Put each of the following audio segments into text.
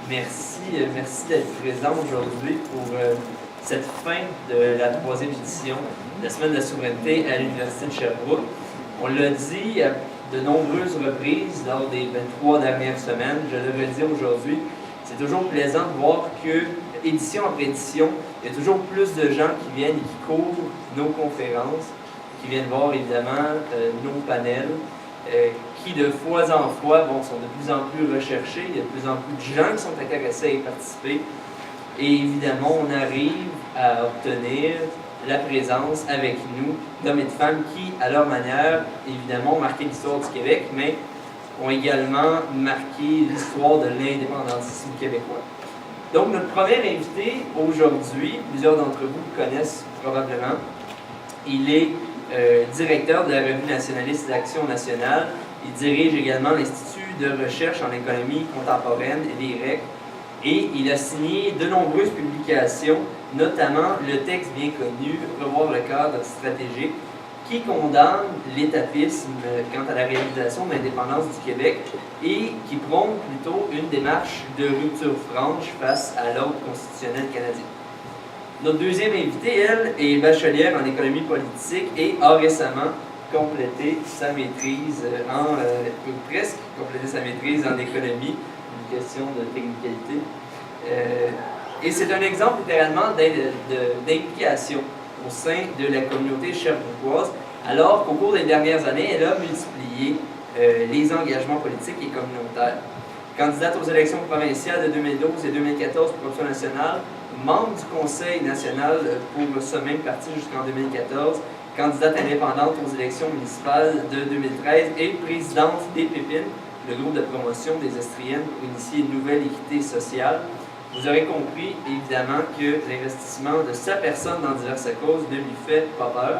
Merci d'être présent aujourd'hui pour cette fin de la 3e édition de la Semaine de la souveraineté à l'Université de Sherbrooke. On l'a dit à de nombreuses reprises lors des 23 dernières semaines, je le redis aujourd'hui, c'est toujours plaisant de voir que, édition après édition, il y a toujours plus de gens qui viennent et qui couvrent nos conférences, qui viennent voir évidemment nos panels, qui de fois en fois sont de plus en plus recherchés, il y a de plus en plus de gens qui sont intéressés à y participer, et évidemment on arrive à obtenir la présence avec nous d'hommes et de femmes qui, à leur manière, évidemment, ont marqué l'histoire du Québec, mais ont également marqué l'histoire de l'indépendantisme québécois. Donc, notre premier invité aujourd'hui, plusieurs d'entre vous le connaissent probablement, il est directeur de la Revue nationaliste d'Action nationale. Il dirige également l'Institut de recherche en économie contemporaine, l'IREC, et il a signé de nombreuses publications, notamment le texte bien connu « Revoir le cadre stratégique », qui condamne l'étapisme quant à la réalisation de l'indépendance du Québec et qui prône plutôt une démarche de rupture franche face à l'ordre constitutionnel canadien. Notre deuxième invitée, elle, est bachelière en économie politique et a récemment complété sa maîtrise presque complété sa maîtrise en économie, une question de technicalité. Et c'est un exemple littéralement d'implication au sein de la communauté sherbrookoise, alors qu'au cours des dernières années, elle a multiplié les engagements politiques et communautaires. Candidate aux élections provinciales de 2012 et 2014 pour l'option nationale, membre du Conseil national pour ce même parti jusqu'en 2014, candidate indépendante aux élections municipales de 2013 et présidente des Pépines, le groupe de promotion des Estriennes pour initier une nouvelle équité sociale. Vous aurez compris, évidemment, que l'investissement de sa personne dans diverses causes ne lui fait pas peur.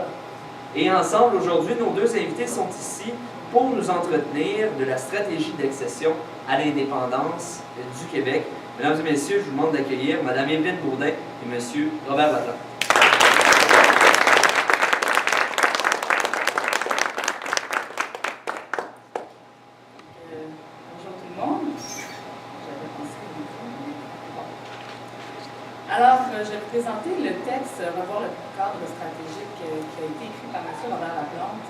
Et ensemble, aujourd'hui, nos deux invités sont ici pour nous entretenir de la stratégie d'accession à l'indépendance du Québec. Mesdames et messieurs, je vous demande d'accueillir Mme Évelyne Bourdin et M. Robert Batelin. Alors, je vais vous présenter le texte « Revoir le cadre stratégique » qui a été écrit par M. Robert Laplante.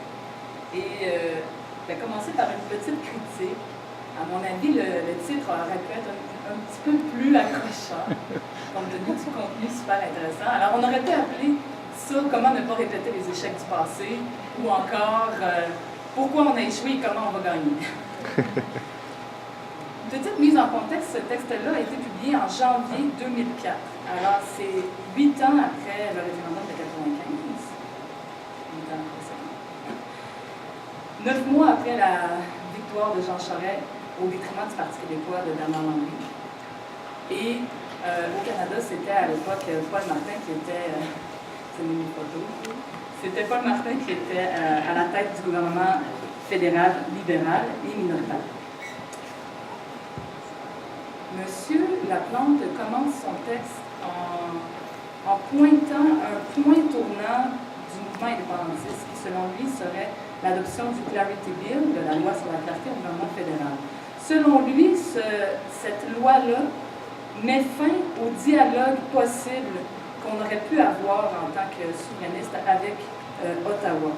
Et je vais commencer par une petite critique. À mon avis, le titre aurait pu être un petit peu plus accrocheur, compte tenu du contenu super intéressant. Alors, on aurait pu appeler ça « Comment ne pas répéter les échecs du passé » ou encore « Pourquoi on a échoué et comment on va gagner ». Petite mise en contexte, ce texte-là a été publié en janvier 2004. Alors, c'est 8 ans après le référendum de 1995. 8 ans après ça. 9 mois après la victoire de Jean Charest au détriment du Parti québécois de Bernard Landry. Et au Canada, c'était à l'époque Paul Martin qui était... c'est une photo. C'était Paul Martin qui était à la tête du gouvernement fédéral, libéral et minoritaire. Monsieur Laplante commence son texte en pointant un point tournant du mouvement indépendantiste qui, selon lui, serait l'adoption du Clarity Bill, de la loi sur la clarté au gouvernement fédéral. Selon lui, cette loi-là met fin au dialogue possible qu'on aurait pu avoir en tant que souverainiste avec Ottawa.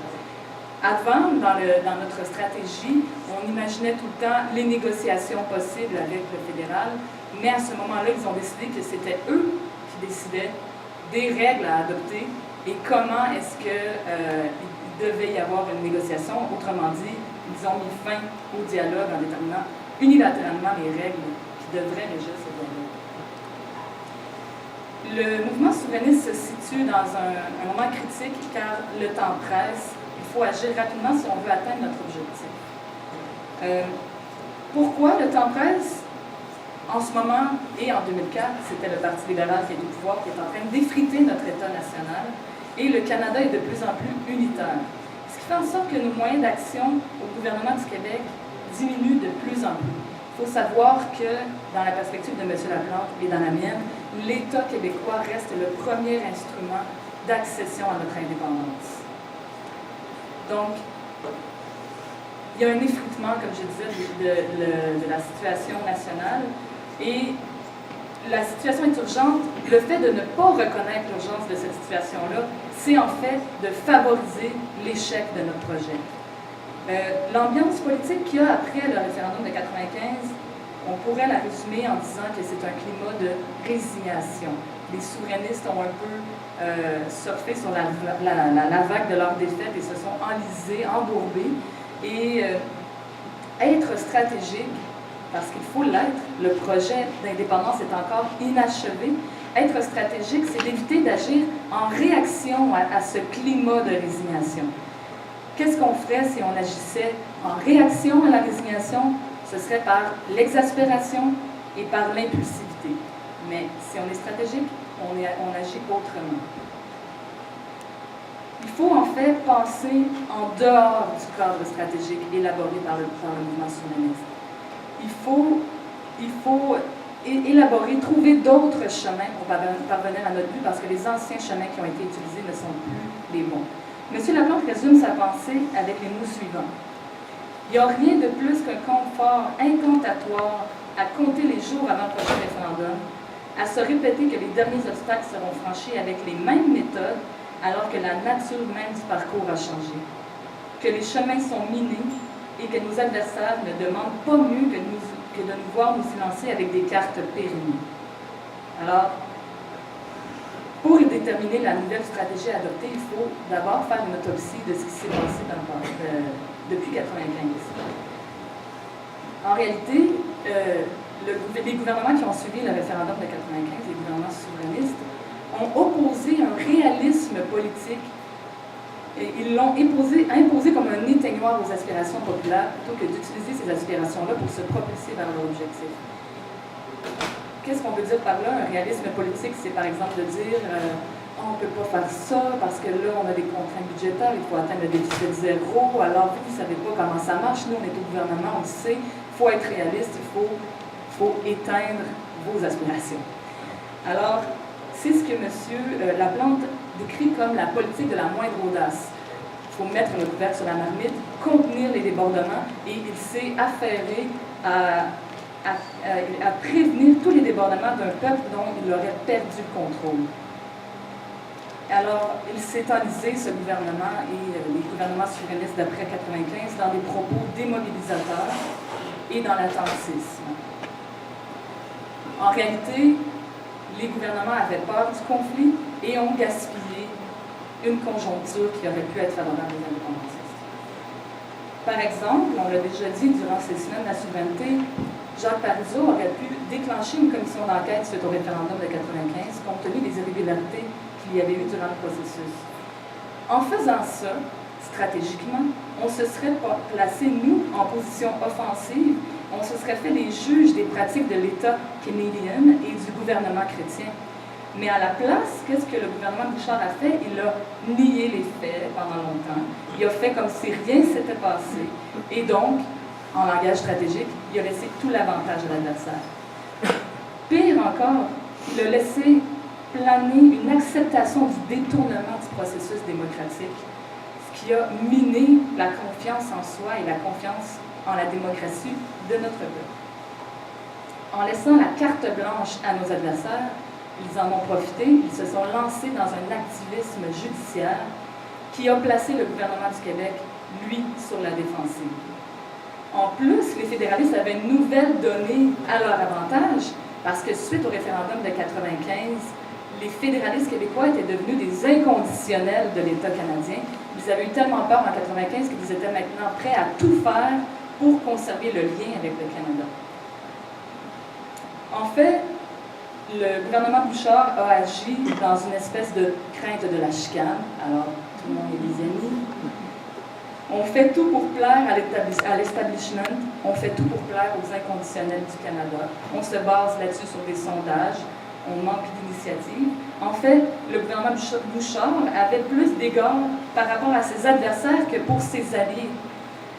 Avant, dans notre stratégie, on imaginait tout le temps les négociations possibles avec le fédéral, mais à ce moment-là, ils ont décidé que c'était eux qui décidaient des règles à adopter et comment est-ce qu'il devait y avoir une négociation. Autrement dit, ils ont mis fin au dialogue en déterminant unilatéralement les règles qui devraient régir ce dialogue. Le mouvement souverainiste se situe dans un moment critique car le temps presse. Il faut agir rapidement si on veut atteindre notre objectif. Pourquoi le temps presse? En ce moment et en 2004, c'était le Parti libéral qui est au pouvoir, qui est en train d'effriter notre État national, et le Canada est de plus en plus unitaire. Ce qui fait en sorte que nos moyens d'action au gouvernement du Québec diminuent de plus en plus. Il faut savoir que, dans la perspective de M. Laplante et dans la mienne, l'État québécois reste le premier instrument d'accession à notre indépendance. Donc, il y a un effritement, comme je disais, de la situation nationale et la situation est urgente, le fait de ne pas reconnaître l'urgence de cette situation-là, c'est en fait de favoriser l'échec de notre projet. L'ambiance politique qu'il y a après le référendum de 1995, on pourrait la résumer en disant que c'est un climat de résignation. Les souverainistes ont un peu surfé sur la vague de leur défaite et se sont enlisés, embourbés. Et être stratégique, parce qu'il faut l'être, le projet d'indépendance est encore inachevé. Être stratégique, c'est d'éviter d'agir en réaction à ce climat de résignation. Qu'est-ce qu'on ferait si on agissait en réaction à la résignation? Ce serait par l'exaspération et par l'impulsivité. Mais si on est stratégique, on agit autrement. Il faut en fait penser en dehors du cadre stratégique élaboré par le mouvement souverainiste. Il faut élaborer, trouver d'autres chemins pour parvenir à notre but, parce que les anciens chemins qui ont été utilisés ne sont plus les bons. M. Laplante résume sa pensée avec les mots suivants. Il n'y a rien de plus qu'un confort incantatoire à compter les jours avant le prochain référendum, à se répéter que les derniers obstacles seront franchis avec les mêmes méthodes, alors que la nature même du parcours a changé, que les chemins sont minés et que nos adversaires ne demandent pas mieux que de nous voir nous lancer avec des cartes périmées. Alors, pour déterminer la nouvelle stratégie à adopter, il faut d'abord faire une autopsie de ce qui s'est passé depuis 1995. En réalité, les gouvernements qui ont suivi le référendum de 1995, les gouvernements souverainistes, ont opposé un réalisme politique et ils l'ont imposé comme un éteignoir aux aspirations populaires plutôt que d'utiliser ces aspirations-là pour se propulser vers leur objectif. Qu'est-ce qu'on veut dire par là? Un réalisme politique, c'est par exemple de dire on ne peut pas faire ça parce que là, on a des contraintes budgétaires, il faut atteindre le déficit zéro, alors vous ne savez pas comment ça marche, nous, on est au gouvernement, on le sait, il faut être réaliste, il faut éteindre vos aspirations. Alors, c'est ce que M. Laplante décrit comme la politique de la moindre audace. Il faut mettre le couvercle sur la marmite, contenir les débordements, et il s'est affairé à prévenir tous les débordements d'un peuple dont il aurait perdu le contrôle. Alors, il s'est enlisé, ce gouvernement et les gouvernements souverainistes d'après 1995, dans des propos démobilisateurs et dans l'attentisme. En réalité, les gouvernements avaient peur du conflit et ont gaspillé une conjoncture qui aurait pu être favorable aux indépendantistes. Par exemple, on l'a déjà dit durant ces semaines de la souveraineté, Jacques Parizeau aurait pu déclencher une commission d'enquête suite au référendum de 1995 compte tenu des irrégularités qu'il y avait eu durant le processus. En faisant ça, stratégiquement, on se serait placé, nous, en position offensive, on se serait fait les juges des pratiques de l'État canadien et du gouvernement chrétien. Mais à la place, qu'est-ce que le gouvernement Bouchard a fait? Il a nié les faits pendant longtemps. Il a fait comme si rien ne s'était passé. Et donc, en langage stratégique, il a laissé tout l'avantage à l'adversaire. Pire encore, il a laissé planer une acceptation du détournement du processus démocratique, ce qui a miné la confiance en soi et la confiance en la démocratie de notre peuple. En laissant la carte blanche à nos adversaires, ils en ont profité, ils se sont lancés dans un activisme judiciaire qui a placé le gouvernement du Québec, lui, sur la défensive. En plus, les fédéralistes avaient une nouvelle donnée à leur avantage, parce que suite au référendum de 1995, les fédéralistes québécois étaient devenus des inconditionnels de l'État canadien. Ils avaient eu tellement peur en 1995 qu'ils étaient maintenant prêts à tout faire pour conserver le lien avec le Canada. En fait, le gouvernement Bouchard a agi dans une espèce de crainte de la chicane. Alors, tout le monde est des amis. On fait tout pour plaire à l'establishment, on fait tout pour plaire aux inconditionnels du Canada. On se base là-dessus sur des sondages, on manque d'initiative. En fait, le gouvernement Bouchard avait plus d'égards par rapport à ses adversaires que pour ses alliés.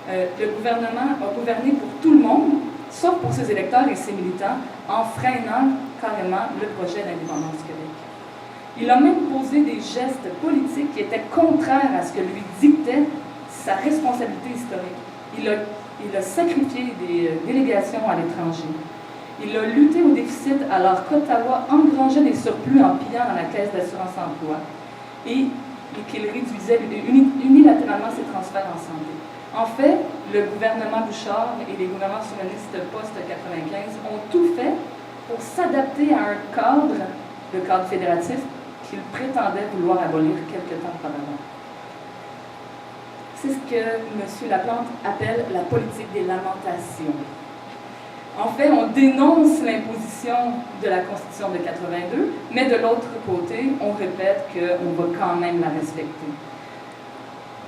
Le gouvernement a gouverné pour tout le monde, sauf pour ses électeurs et ses militants, en freinant carrément le projet d'indépendance du Québec. Il a même posé des gestes politiques qui étaient contraires à ce que lui dictait sa responsabilité historique. Il a sacrifié des délégations à l'étranger. Il a lutté au déficit alors qu'Ottawa engrangeait des surplus en pillant dans la caisse d'assurance-emploi et qu'il réduisait unilatéralement ses transferts en santé. En fait, le gouvernement Bouchard et les gouvernements souverainistes post-95 ont tout fait pour s'adapter à un cadre, le cadre fédératif, qu'ils prétendaient vouloir abolir quelque temps auparavant. C'est ce que M. Laplante appelle la politique des lamentations. En fait, on dénonce l'imposition de la Constitution de 82, mais de l'autre côté, on répète qu'on va quand même la respecter.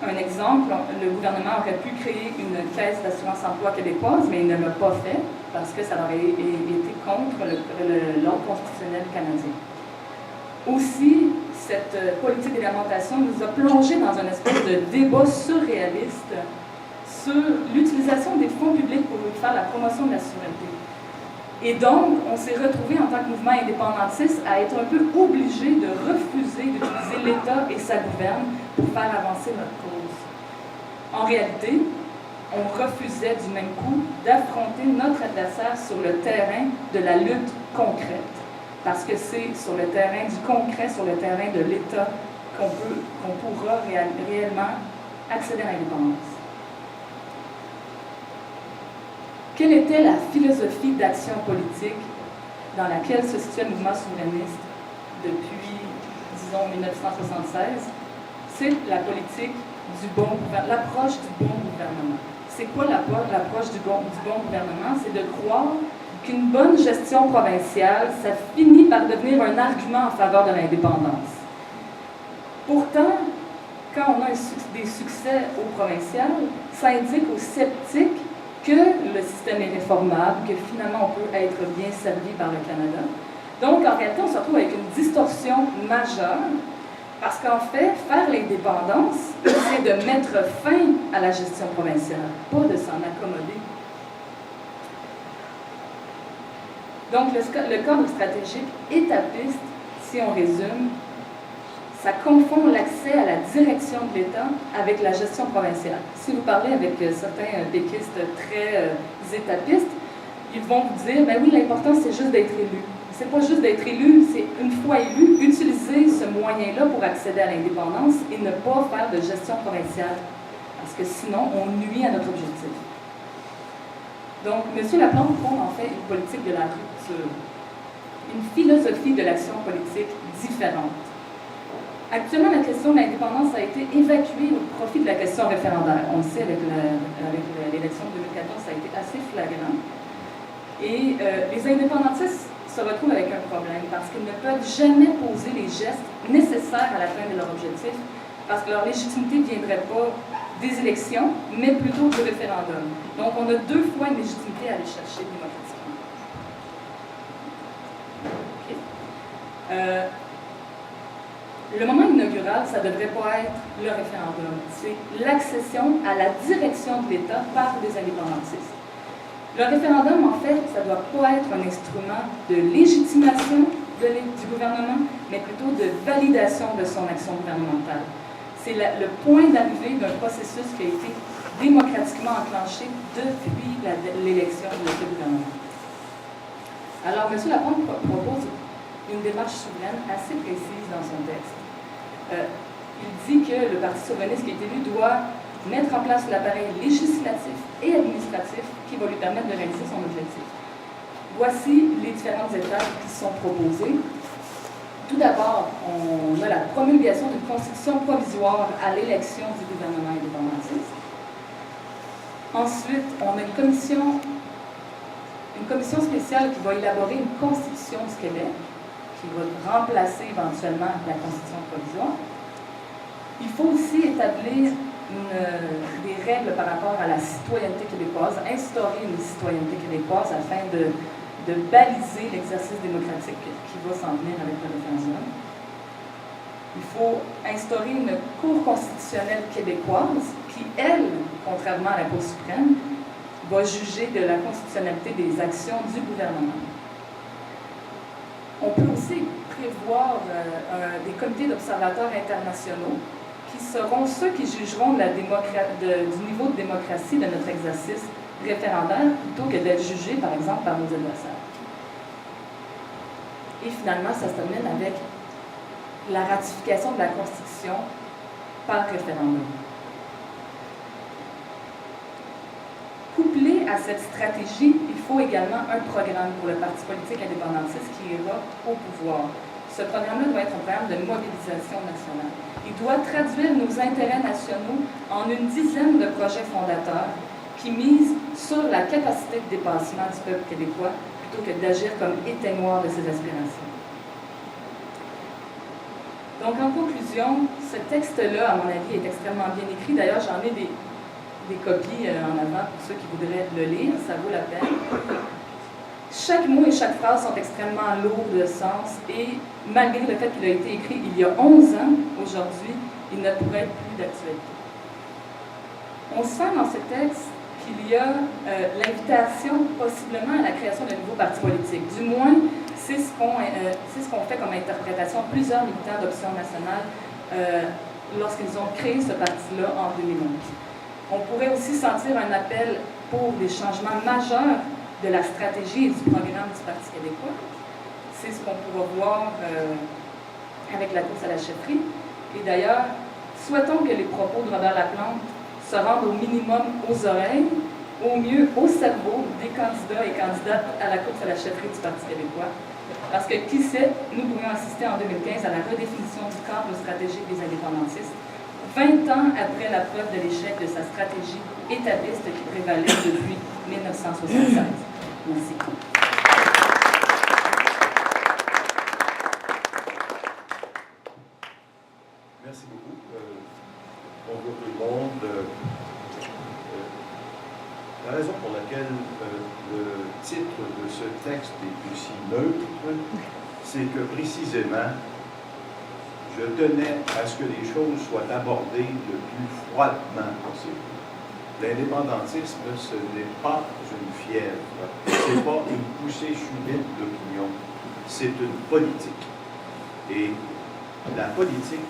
Un exemple, le gouvernement aurait pu créer une caisse d'assurance-emploi québécoise, mais il ne l'a pas fait parce que ça aurait été contre l'ordre constitutionnel canadien. Aussi, cette politique de lamentation nous a plongé dans une espèce de débat surréaliste sur l'utilisation des fonds publics pour faire la promotion de la souveraineté. Et donc, on s'est retrouvé en tant que mouvement indépendantiste à être un peu obligé de refuser d'utiliser l'État et sa gouverne pour faire avancer notre cause. En réalité, on refusait du même coup d'affronter notre adversaire sur le terrain de la lutte concrète, parce que c'est sur le terrain du concret, sur le terrain de l'État, qu'on pourra réellement accéder à l'indépendance. Quelle était la philosophie d'action politique dans laquelle se situait le mouvement souverainiste depuis, disons, 1976? C'est la politique du bon gouvernement, l'approche du bon gouvernement. C'est quoi l'approche du bon gouvernement? C'est de croire qu'une bonne gestion provinciale, ça finit par devenir un argument en faveur de l'indépendance. Pourtant, quand on a des succès au provincial, ça indique aux sceptiques que le système est réformable, que finalement on peut être bien servi par le Canada. Donc, en réalité, on se retrouve avec une distorsion majeure, parce qu'en fait, faire l'indépendance, c'est de mettre fin à la gestion provinciale, pas de s'en accommoder. Donc, le cadre stratégique étapiste, si on résume, ça confond l'accès à la direction de l'État avec la gestion provinciale. Si vous parlez avec certains péquistes très étapistes, ils vont vous dire, ben oui, l'important, c'est juste d'être élu. C'est pas juste d'être élu, c'est une fois élu, utiliser ce moyen-là pour accéder à l'indépendance et ne pas faire de gestion provinciale, parce que sinon, on nuit à notre objectif. Donc, M. Laplante prône en fait une politique de la rupture, une philosophie de l'action politique différente. Actuellement, la question de l'indépendance a été évacuée au profit de la question référendaire. On le sait, avec l'élection de 2014, ça a été assez flagrant. Et les indépendantistes se retrouvent avec un problème parce qu'ils ne peuvent jamais poser les gestes nécessaires à l'atteinte de leur objectif parce que leur légitimité ne viendrait pas des élections, mais plutôt du référendum. Donc, on a deux fois une légitimité à aller chercher démocratiquement. Okay. Le moment inaugural, ça ne devrait pas être le référendum. C'est l'accession à la direction de l'État par des indépendantistes. Le référendum, en fait, ça ne doit pas être un instrument de légitimation du gouvernement, mais plutôt de validation de son action gouvernementale. C'est le point d'arrivée d'un processus qui a été démocratiquement enclenché depuis l'élection de ce gouvernement. Alors, M. Laplante propose une démarche souveraine assez précise dans son texte. Il dit que le Parti souverainiste qui est élu doit mettre en place l'appareil législatif et administratif qui va lui permettre de réaliser son objectif. Voici les différentes étapes qui sont proposées. Tout d'abord, on a la promulgation d'une constitution provisoire à l'élection du gouvernement indépendantiste. Ensuite, on a une commission spéciale qui va élaborer une constitution du Québec, qui va remplacer éventuellement la constitution provisoire. Il faut aussi établir des règles par rapport à la citoyenneté québécoise, instaurer une citoyenneté québécoise afin de baliser l'exercice démocratique qui va s'en venir avec le référendum. Il faut instaurer une Cour constitutionnelle québécoise qui, elle, contrairement à la Cour suprême, va juger de la constitutionnalité des actions du gouvernement. On peut aussi prévoir des comités d'observateurs internationaux qui seront ceux qui jugeront du niveau de démocratie de notre exercice référendaire plutôt que d'être jugés, par exemple, par nos adversaires. Et finalement, ça se termine avec la ratification de la Constitution par référendum. Couplé à cette stratégie, il faut également un programme pour le parti politique indépendantiste qui ira au pouvoir. Ce programme-là doit être un programme de mobilisation nationale. Il doit traduire nos intérêts nationaux en une dizaine de projets fondateurs qui misent sur la capacité de dépassement du peuple québécois plutôt que d'agir comme éteignoir de ses aspirations. Donc, en conclusion, ce texte-là, à mon avis, est extrêmement bien écrit. D'ailleurs, j'en ai des copies en avant pour ceux qui voudraient le lire, ça vaut la peine. Chaque mot et chaque phrase sont extrêmement lourds de sens et malgré le fait qu'il a été écrit il y a 11 ans, aujourd'hui, il ne pourrait être plus d'actualité. On sent dans ce texte qu'il y a l'invitation possiblement à la création d'un nouveau parti politique. Du moins, c'est ce qu'on fait comme interprétation plusieurs militants d'Option nationale lorsqu'ils ont créé ce parti-là en 2011. On pourrait aussi sentir un appel pour des changements majeurs de la stratégie et du programme du Parti québécois. C'est ce qu'on pourra voir avec la course à la chefferie. Et d'ailleurs, souhaitons que les propos de Robert Laplante se rendent au minimum aux oreilles, au mieux au cerveau des candidats et candidates à la course à la chefferie du Parti québécois. Parce que, qui sait, nous pourrions assister en 2015 à la redéfinition du cadre stratégique des indépendantistes, 20 ans après la preuve de l'échec de sa stratégie établiste qui prévalait depuis 1976. Merci. Merci beaucoup. Bonjour tout le monde. La raison pour laquelle le titre de ce texte est aussi neutre, c'est que précisément, je tenais à ce que les choses soient abordées le plus froidement possible. L'indépendantisme, ce n'est pas une fièvre, ce n'est pas une poussée subite d'opinion, c'est une politique. Et la politique,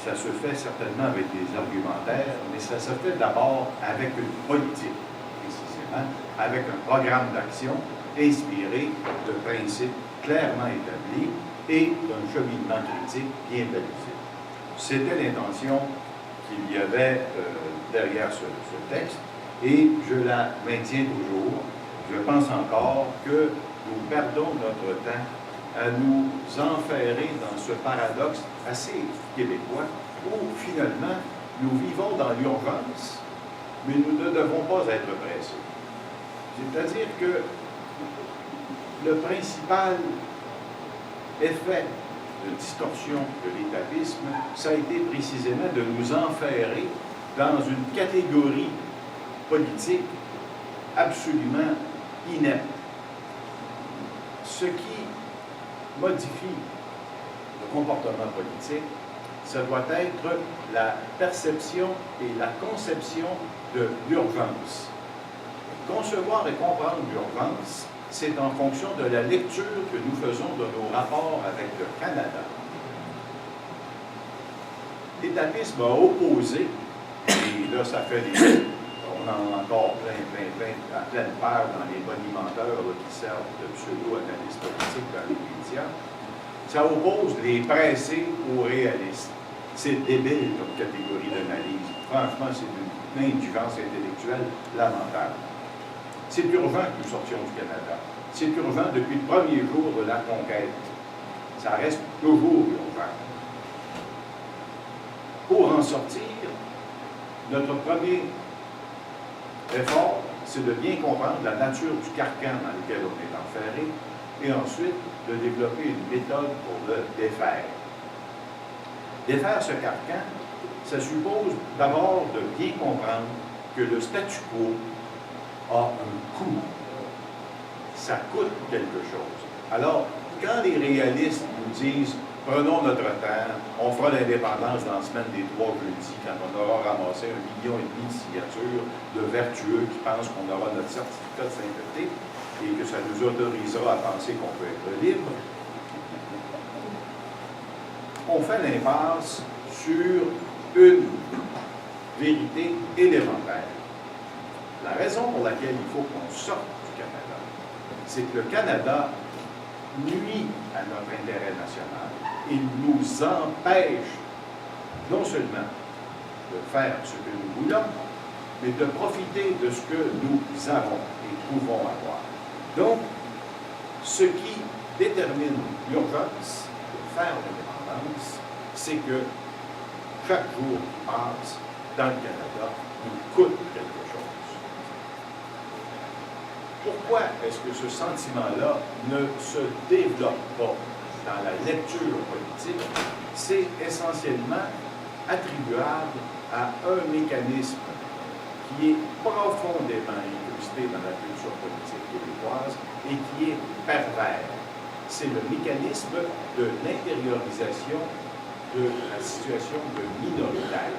ça se fait certainement avec des argumentaires, mais ça se fait d'abord avec une politique, précisément, avec un programme d'action inspiré de principes clairement établis et d'un cheminement critique bien balisé. C'était l'intention qu'il y avait derrière ce texte, et je la maintiens toujours. Je pense encore que nous perdons notre temps à nous enferrer dans ce paradoxe assez québécois, où finalement nous vivons dans l'urgence, mais nous ne devons pas être pressés. C'est-à-dire que le principal effet de distorsion de l'étatisme, ça a été précisément de nous enferrer dans une catégorie politique absolument inepte. Ce qui modifie le comportement politique, ça doit être la perception et la conception de l'urgence. Concevoir et comprendre l'urgence, c'est en fonction de la lecture que nous faisons de nos rapports avec le Canada. L'étatisme a opposé, et là ça fait on en a encore à pleine page dans les bonimenteurs qui servent de pseudo-analystes politiques dans les médias, ça oppose les pressés aux réalistes. C'est débile comme catégorie d'analyse. Franchement, c'est d'une indigence intellectuelle lamentable. C'est urgent que nous sortions du Canada. C'est urgent depuis le premier jour de la conquête. Ça reste toujours urgent. Pour en sortir, notre premier effort, c'est de bien comprendre la nature du carcan dans lequel on est enferré et ensuite de développer une méthode pour le défaire. Défaire ce carcan, ça suppose d'abord de bien comprendre que le statu quo a un coût. Ça coûte quelque chose. Alors, quand les réalistes nous disent « Prenons notre temps, on fera l'indépendance dans la semaine des 3 jeudis, quand on aura ramassé 1,5 million de signatures de vertueux qui pensent qu'on aura notre certificat de sainteté et que ça nous autorisera à penser qu'on peut être libre », on fait l'impasse sur une vérité élémentaire. La raison pour laquelle il faut qu'on sorte du Canada, c'est que le Canada nuit à à notre intérêt national. Il nous empêche non seulement de faire ce que nous voulons, mais de profiter de ce que nous avons et pouvons avoir. Donc, ce qui détermine l'urgence de faire l'indépendance, c'est que chaque jour qui passe dans le Canada nous coûte quelque chose. Pourquoi est-ce que ce sentiment-là ne se développe pas dans la lecture politique? C'est essentiellement attribuable à un mécanisme qui est profondément incrusté dans la culture politique québécoise et qui est pervers. C'est le mécanisme de l'intériorisation de la situation de minoritaire.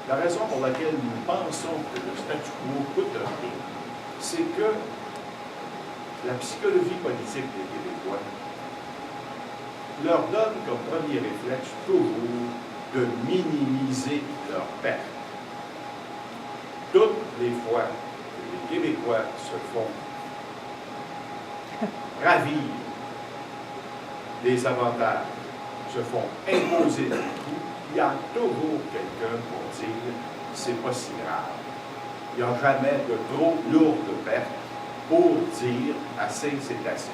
La raison pour laquelle nous pensons que le statu quo coûte rien, c'est que la psychologie politique des Québécois leur donne comme premier réflexe toujours de minimiser leurs pertes. Toutes les fois que les Québécois se font ravir des avantages, se font imposer des coûts, il y a toujours quelqu'un pour dire « c'est pas si grave ». Il n'y a jamais de trop lourdes pertes pour dire « assez, c'est assez ».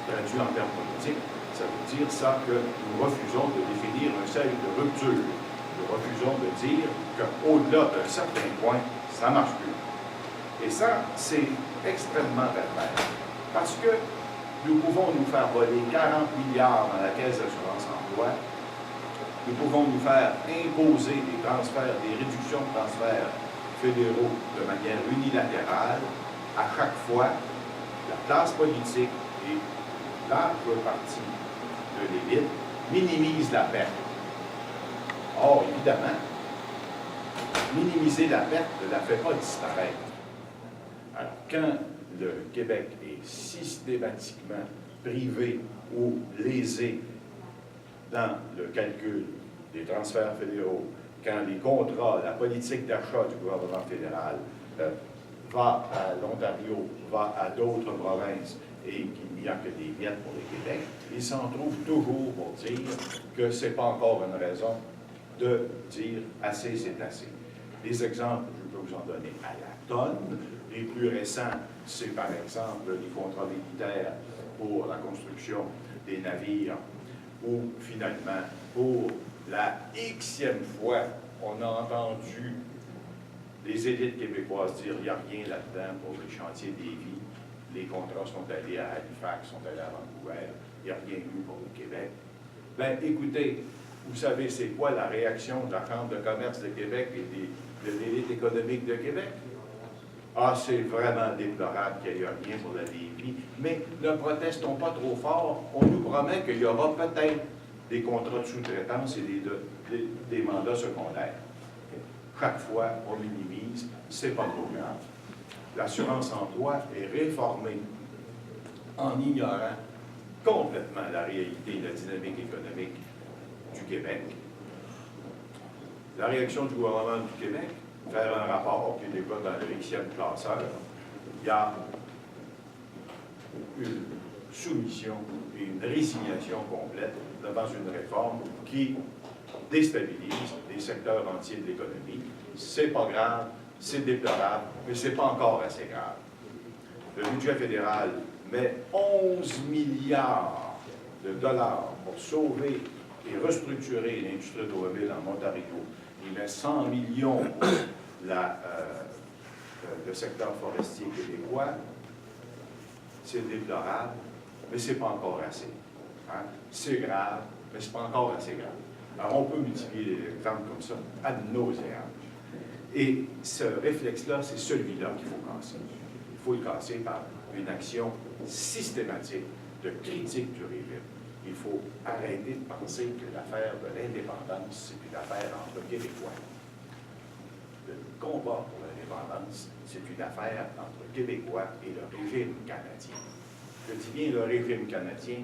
Traduit en termes politiques, ça veut dire ça que nous refusons de définir un seuil de rupture. Nous refusons de dire qu'au-delà d'un certain point, ça ne marche plus. Et ça, c'est extrêmement pervers. Parce que nous pouvons nous faire voler 40 milliards dans la caisse d'assurance-emploi. Nous pouvons nous faire imposer des transferts, des réductions de transferts fédéraux de manière unilatérale. À chaque fois, la classe politique et une large partie de l'élite minimise la perte. Or, évidemment, minimiser la perte ne la fait pas disparaître. Alors, quand le Québec est systématiquement privé ou lésé dans le calcul des transferts fédéraux, quand les contrats, la politique d'achat du gouvernement fédéral va à l'Ontario, va à d'autres provinces et qu'il n'y a que des miettes pour le Québec, ils s'en trouvent toujours pour dire que ce n'est pas encore une raison de dire « assez, c'est assez ». Des exemples, je peux vous en donner à la tonne. Les plus récents, c'est par exemple les contrats militaires pour la construction des navires, où finalement, pour la Xème fois, on a entendu les élites québécoises dire « il n'y a rien là-dedans pour les chantiers des vies, les contrats sont allés à Halifax, sont allés à Vancouver, il n'y a rien eu pour le Québec ». Bien, écoutez, vous savez c'est quoi la réaction de la Chambre de commerce de Québec et de l'élite économique de Québec? Ah, c'est vraiment déplorable qu'il n'y ait rien pour la Lévis, mais ne protestons pas trop fort. On nous promet qu'il y aura peut-être des contrats de sous-traitance et des mandats secondaires. Chaque fois, on minimise, c'est pas trop grave. L'assurance-emploi est réformée en ignorant complètement la réalité et la dynamique économique du Québec. La réaction du gouvernement du Québec, faire un rapport qui est déjà dans le Xème classeur, il y a une soumission et une résignation complète devant une réforme qui déstabilise des secteurs entiers de l'économie. C'est pas grave, c'est déplorable, mais c'est pas encore assez grave. Le budget fédéral met 11 milliards de dollars pour sauver et restructurer l'industrie automobile en Ontario. Il met 100 millions pour le secteur forestier québécois. C'est déplorable, mais ce n'est pas encore assez. Hein? C'est grave, mais ce n'est pas encore assez grave. Alors, on peut multiplier les exemples comme ça, ad nauseam. Et ce réflexe-là, c'est celui-là qu'il faut casser. Il faut le casser par une action systématique de critique du régime. Il faut arrêter de penser que l'affaire de l'indépendance, c'est une affaire entre Québécois. Le combat pour l'indépendance, c'est une affaire entre Québécois et le régime canadien. Je dis bien le régime canadien,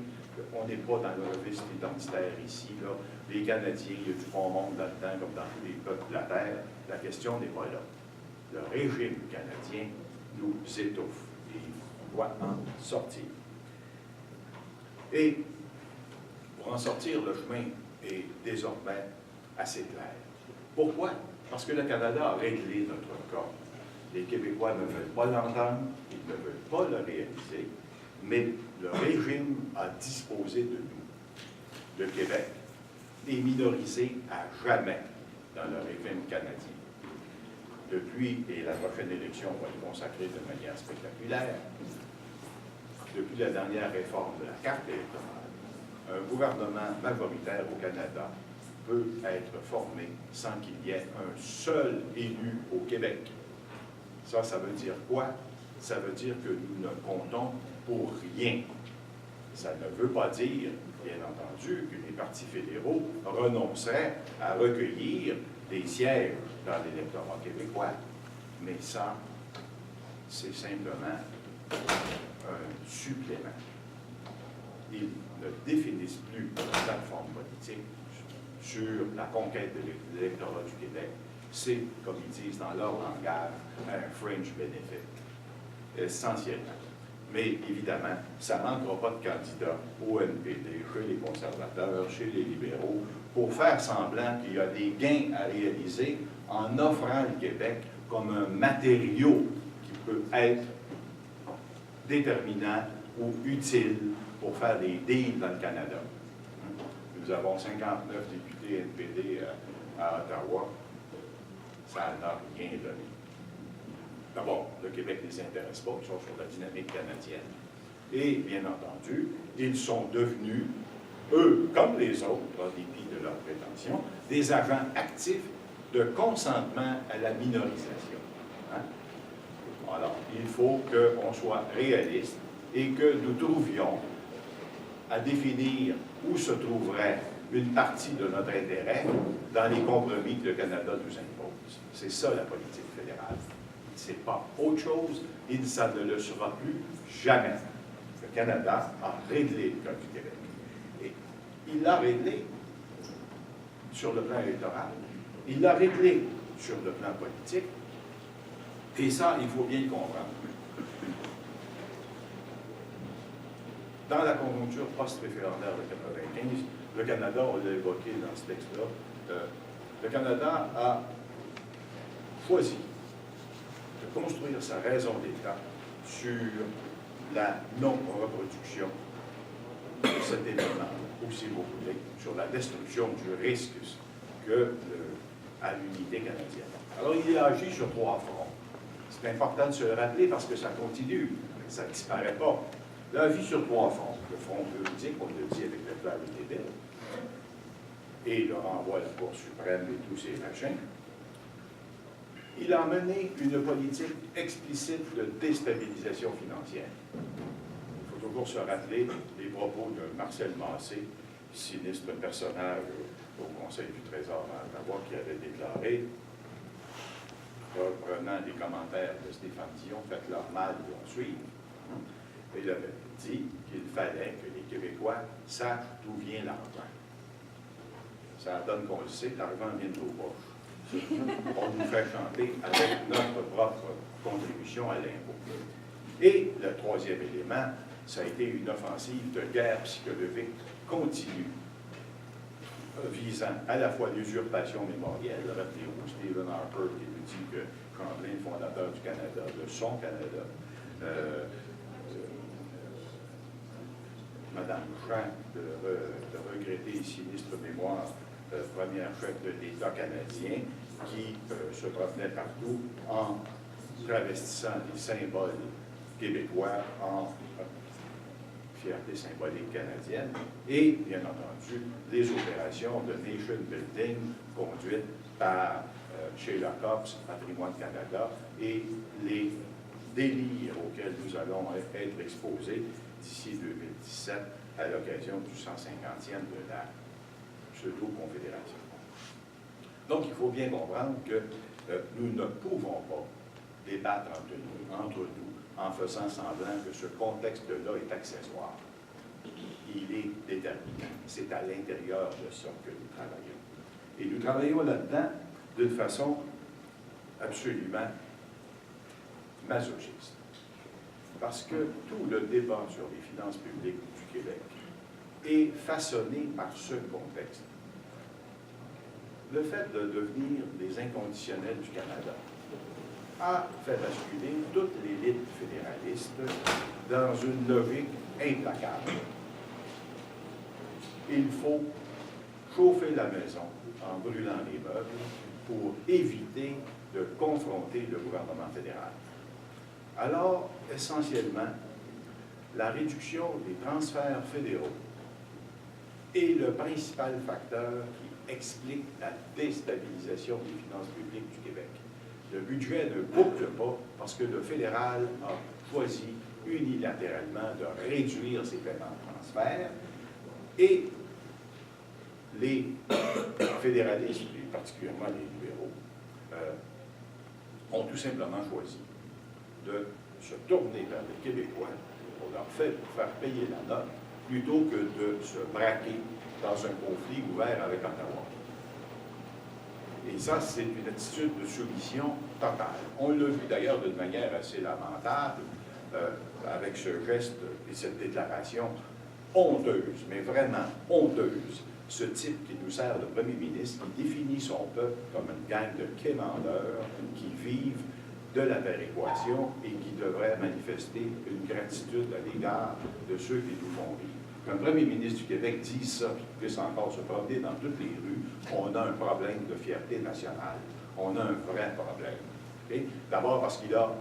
on n'est pas dans le registre identitaire ici. Là. Les Canadiens, il y a du bon monde là-dedans, comme dans tous les peuples de la Terre. La question n'est pas là. Le régime canadien nous étouffe et on doit en sortir. Et pour en sortir, le chemin est désormais assez clair. Pourquoi? Parce que le Canada a réglé notre cas. Les Québécois ne veulent pas l'entendre, ils ne veulent pas le réaliser, mais le régime a disposé de nous. Le Québec est minorisé à jamais dans le régime canadien. Depuis, et la prochaine élection va être consacrée de manière spectaculaire, depuis la dernière réforme de la carte électorale, un gouvernement majoritaire au Canada peut être formé sans qu'il y ait un seul élu au Québec. Ça veut dire quoi? Ça veut dire que nous ne comptons pour rien. Ça ne veut pas dire, bien entendu, que les partis fédéraux renonceraient à recueillir des sièges dans l'électorat québécois. Mais ça, c'est simplement un supplément. Ils ne définissent plus une plateforme politique sur la conquête de l'électorat du Québec. C'est, comme ils disent dans leur langage, un fringe benefit, essentiellement. Mais évidemment, ça ne manquera pas de candidats au NPD, chez les conservateurs, chez les libéraux, pour faire semblant qu'il y a des gains à réaliser en offrant le Québec comme un matériau qui peut être déterminant ou utile pour faire des deals dans le Canada. Nous avons 59 députés NPD à Ottawa. Ça n'a rien donné. D'abord, le Québec ne les intéresse pas, ils sont sur la dynamique canadienne. Et, bien entendu, ils sont devenus, eux, comme les autres, en dépit de leurs prétentions, des agents actifs de consentement à la minorisation. Hein? Alors, il faut qu'on soit réaliste et que nous trouvions à définir où se trouverait une partie de notre intérêt dans les compromis que le Canada nous impose. C'est ça la politique fédérale. C'est pas autre chose et ça ne le sera plus jamais. Le Canada a réglé le cas du Québec. Et il l'a réglé sur le plan électoral, il l'a réglé sur le plan politique, et ça, il faut bien le comprendre. Dans la conjoncture post-référendaire de 1995, le Canada, on l'a évoqué dans ce texte-là, le Canada a choisi de construire sa raison d'État sur la non-reproduction de cet élément, ou si vous voulez, sur la destruction du risque à l'unité canadienne. Alors, il a agi sur 3 fronts. C'est important de se le rappeler parce que ça continue, ça ne disparaît pas. Il a agi sur 3 fronts. Le front juridique, on le dit avec le Clarity Bill, et le renvoi à la Cour suprême et tous ces machins. Il a mené une politique explicite de déstabilisation financière. Il faut toujours se rappeler les propos de Marcel Massé, sinistre personnage au Conseil du Trésor à Ottawa, qui avait déclaré, reprenant les commentaires de Stéphane Dion, faites-leur mal, ils vont suivre. Et il avait dit qu'il fallait que les Québécois sachent d'où vient l'argent. Ça donne qu'on le sait, l'argent vient de nos poches. On nous fait chanter avec notre propre contribution à l'impôt. Et le 3e élément, ça a été une offensive de guerre psychologique continue, visant à la fois l'usurpation mémorielle. Rappelez-vous Stephen Harper qui nous dit que Champlain, fondateur du Canada, de son Canada, Madame Champ de regretter les sinistres mémoires, première chef de l'État canadien, qui se promenait partout en travestissant les symboles québécois en fierté symbolique canadienne, et, bien entendu, les opérations de nation building conduites par Sheila Copps, Patrimoine Canada, et les délires auxquels nous allons être exposés d'ici 2017 à l'occasion du 150e de la pseudo-confédération. Donc, il faut bien comprendre que nous ne pouvons pas débattre entre nous en faisant semblant que ce contexte-là est accessoire. Il est déterminant. C'est à l'intérieur de ça que nous travaillons. Et nous travaillons là-dedans d'une façon absolument masochiste. Parce que tout le débat sur les finances publiques du Québec est façonné par ce contexte. Le fait de devenir des inconditionnels du Canada a fait basculer toute l'élite fédéraliste dans une logique implacable. Il faut chauffer la maison en brûlant les meubles pour éviter de confronter le gouvernement fédéral. Alors, essentiellement, la réduction des transferts fédéraux est le principal facteur qui explique la déstabilisation des finances publiques du Québec. Le budget ne boucle pas parce que le fédéral a choisi unilatéralement de réduire ses paiements de transfert et les fédéralistes, et particulièrement les libéraux, ont tout simplement choisi de se tourner vers les Québécois pour leur faire payer la note plutôt que de se braquer dans un conflit ouvert avec Ottawa. Et ça, c'est une attitude de soumission totale. On l'a vu d'ailleurs d'une manière assez lamentable avec ce geste et cette déclaration honteuse, mais vraiment honteuse. Ce type qui nous sert de premier ministre, qui définit son peuple comme une gang de quémandeurs qui vivent de la péréquation et qui devraient manifester une gratitude à l'égard de ceux qui nous font vivre. Quand le premier ministre du Québec dit ça, qu'il puisse encore se promener dans toutes les rues, on a un problème de fierté nationale. On a un vrai problème. Okay? D'abord parce qu'il a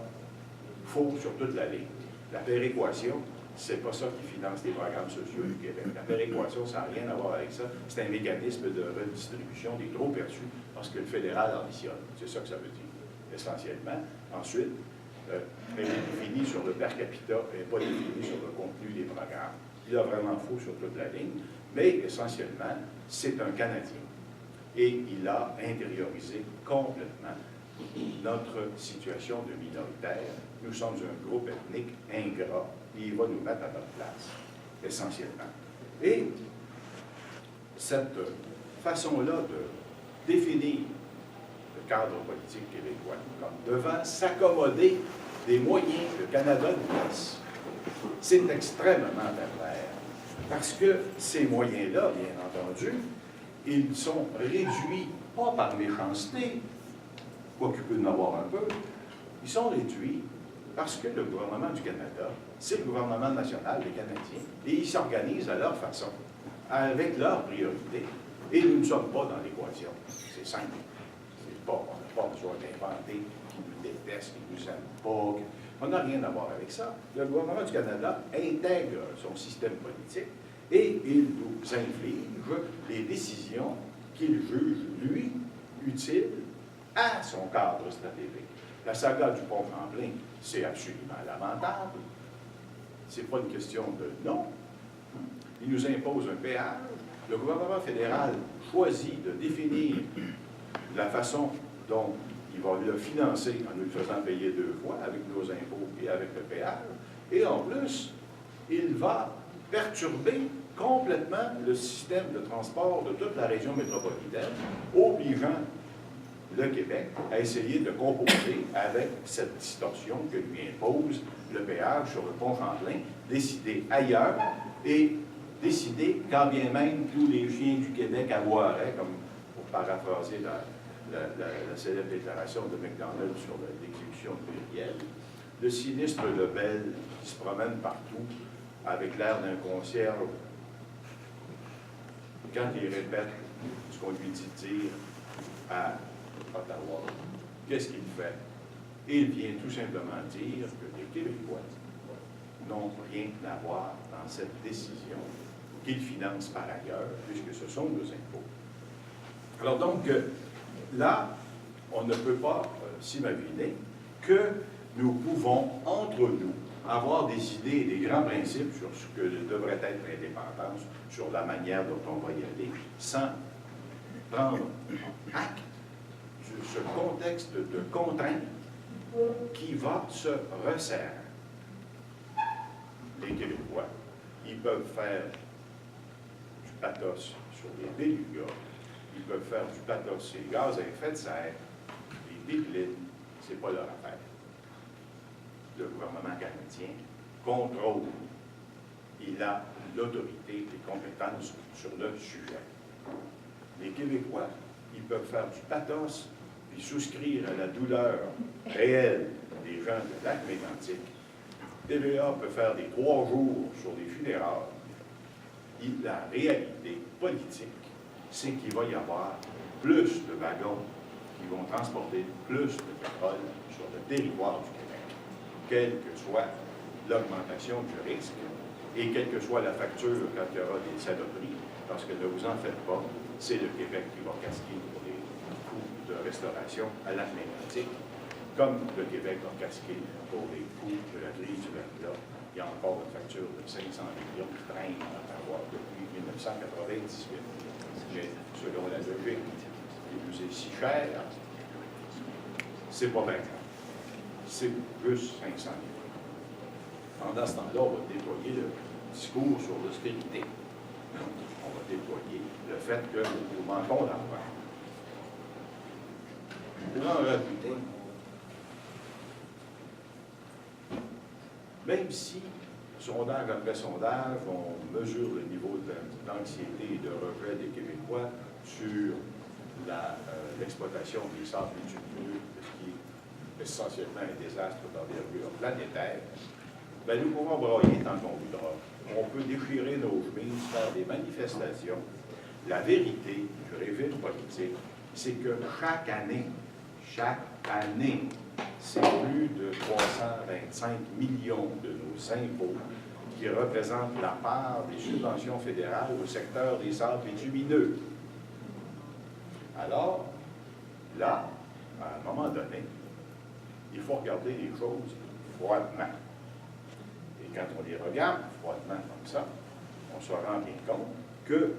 faux sur toute la ligne. La péréquation, c'est pas ça qui finance les programmes sociaux du Québec. La péréquation, ça n'a rien à voir avec ça. C'est un mécanisme de redistribution des trop perçus parce que le fédéral ambitionne. C'est ça que ça veut dire, essentiellement. Ensuite, elle est définie sur le per capita et pas définie sur le contenu des programmes. Il a vraiment faux sur toute la ligne, mais essentiellement, c'est un Canadien. Et il a intériorisé complètement notre situation de minoritaire. Nous sommes un groupe ethnique ingrat et il va nous mettre à notre place, essentiellement. Et cette façon-là de définir le cadre politique québécois comme devant s'accommoder des moyens que le Canada nous laisse, c'est extrêmement pervers. Parce que ces moyens-là, bien entendu, ils sont réduits, pas par méchanceté, quoique peut en avoir un peu, ils sont réduits parce que le gouvernement du Canada, c'est le gouvernement national des Canadiens, et ils s'organisent à leur façon, avec leurs priorités, et nous ne sommes pas dans l'équation. C'est simple. On n'a pas besoin d'inventer qui nous détestent, qui ne nous aiment pas. On n'a rien à voir avec ça. Le gouvernement du Canada intègre son système politique et il nous inflige les décisions qu'il juge, lui, utiles à son cadre stratégique. La saga du pont Champlain, c'est absolument lamentable. Ce n'est pas une question de non. Il nous impose un péage. Le gouvernement fédéral choisit de définir la façon dont il va le financer en nous le faisant payer deux fois avec nos impôts et avec le péage. Et en plus, il va perturber complètement le système de transport de toute la région métropolitaine, obligeant le Québec à essayer de composer avec cette distorsion que lui impose le péage sur le pont Champlain, décidé ailleurs et décidé quand bien même tous les chiens du Québec aboieraient, comme pour paraphraser la célèbre déclaration de McDonald sur l'exécution plurielle. Le sinistre Lebel qui se promène partout avec l'air d'un concierge, quand il répète ce qu'on lui dit de dire à Ottawa, qu'est-ce qu'il fait? Il vient tout simplement dire que les Québécois n'ont rien à voir dans cette décision qu'ils financent par ailleurs, puisque ce sont nos impôts. Alors donc, là, on ne peut pas s'imaginer que nous pouvons, entre nous, avoir des idées et des grands principes sur ce que devrait être l'indépendance, sur la manière dont on va y aller, sans prendre acte de ce contexte de contrainte qui va se resserrer. Les Québécois, ils peuvent faire du pathos sur les bélugas, ils peuvent faire du pathos sur les gaz à effet de serre, les pipelines, c'est pas leur affaire. Le gouvernement canadien contrôle. Il a l'autorité, les compétences sur le sujet. Les Québécois, ils peuvent faire du pathos puis souscrire à la douleur réelle des gens de Lac-Mégantic. TVA peut faire des 3 jours sur les funérailles. La réalité politique, c'est qu'il va y avoir plus de wagons qui vont transporter plus de pétrole sur le territoire du Québec, quelle que soit l'augmentation du risque et quelle que soit la facture quand il y aura des saloperies, parce que ne vous en faites pas, c'est le Québec qui va casquer pour les coûts de restauration à Lac-Mégantic, comme le Québec va casquer pour les coûts de la crise du verglas. Il y a encore une facture de 500 millions qui traîne à Ottawa depuis 1998. Mais selon la logique, vous est si cher, c'est pas bien grave. C'est juste 500 millions. Pendant ce temps-là, on va déployer le discours sur l'austérité. On va déployer le fait que nous manquons d'argent. Pour en rajouter, même si, sondage après sondage, on mesure le niveau d'anxiété et de rejet des Québécois sur l'exploitation des sables bitumineux, ce qui est essentiellement un désastre d'envergure planétaire, bien, nous pouvons broyer tant qu'on voudra. On peut déchirer nos chemises, faire des manifestations. La vérité du régime politique, c'est que chaque année, c'est plus de 325 millions de nos impôts qui représentent la part des subventions fédérales au secteur des sables bitumineux. Alors, là, à un moment donné, il faut regarder les choses froidement. Et quand on les regarde froidement comme ça, on se rend bien compte que